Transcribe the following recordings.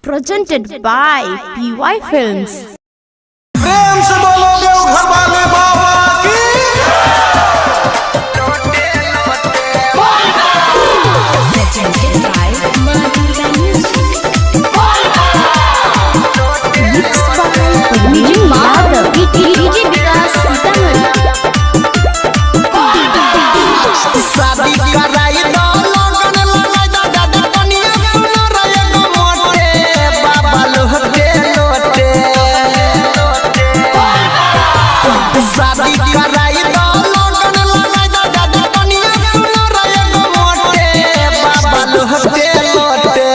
presented by PY Films. प्रेम से बोलो देवघर वाले बाबा की। Presented by Madhurga Music. Mixed by DJ Madhav. DJ Vikas Sitaman. शादी कराई दो लगन लगाई दो दादा कनिया सुनो रे गो मोटे बाबा लोटे लोटे। शादी कराई दो लगन लगाई दो दादा कनिया सुनो रे गो मोटे बाबा लोटे लोटे।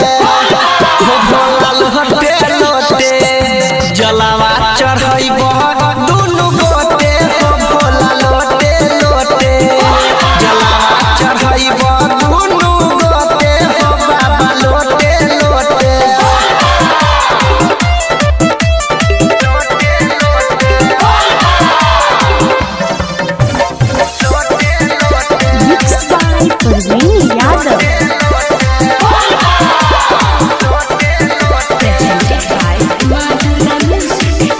हो भोला लोटे लोटे जलावा चढ़ाई बहुत दुनु गोटे हो भोला लोटे लोटे जलावा चढ़ाई बहुत दुनु गोटे हो बाबा लोटे लोटे। Mixed by Parveen Yadav. Presented by Madhurga Music.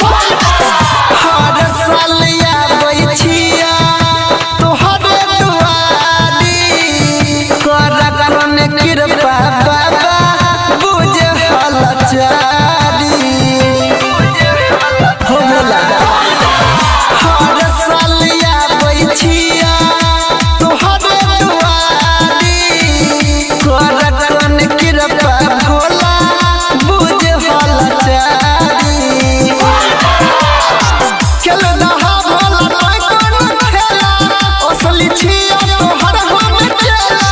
हर साल आबै छिया तोहरे दुआरी कर कौन कृपा बाबा बुझ हलचारी हो भोला। हर साल आबै छिया तोहरे दुआरी कर कौन कृपा भोला बुझ हलचारी। खेल दहा भोला नय कोनो खेला असली छिया तोहर हम चला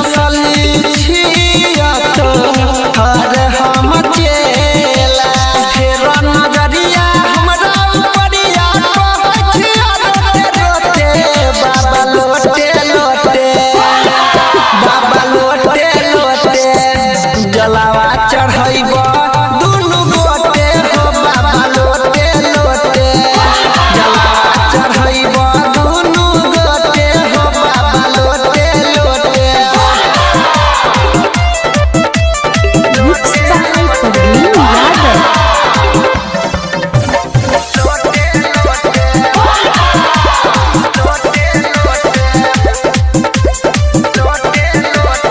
असली छिया तोहर हम चला। फेर नजरिया हमरा उपरिया कहै छिया रोते रोते बाबा लोटे लोटे बाबा लोटे लोटे जलावा चढ़ैबो दुनु गोटे हो बाबा लोटे लोटे जलावा चढ़ैबो दुनु गोटे हो बाबा लोटे लोटे। Mixed by Parveen Yadav.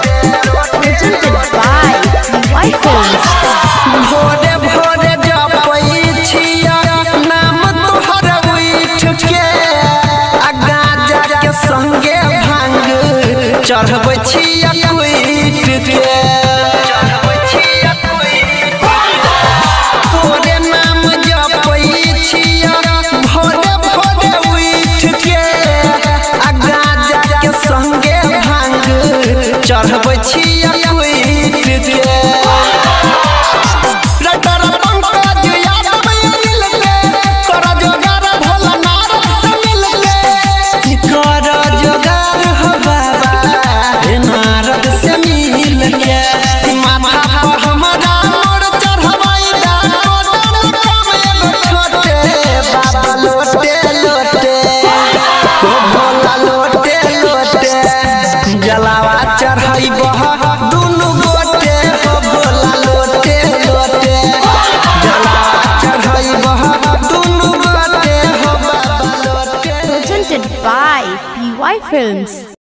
Presented by PY Films. भोरे भोरे जपै छिया नाम तोहर उठ के आ गांजा के संगे भांग चढ़बै छिया कुइट के तोरे नाम जपै छिया भोरे भोरे उठ के आ गांजा के संगे भांग चढ़बै छिया कुइट के। रटर पंकज यादव मिल के कर जोगार भोला नारद से मिल के कर जोगार हो बाबा हे नारद से मिल के। माथा पर हमरा मोर चढ़ाई दा कोदम काम एगो छोटे बाबा लोटे लोटे हो भोला लोटे लोटे जलावा चढ़ाई बहुत दुनु गोटे हो भोला लोटे लोटे जलावा चढ़ाई बहुत दुनु गोटे हो बाबा लोटे। Presented by PY Films.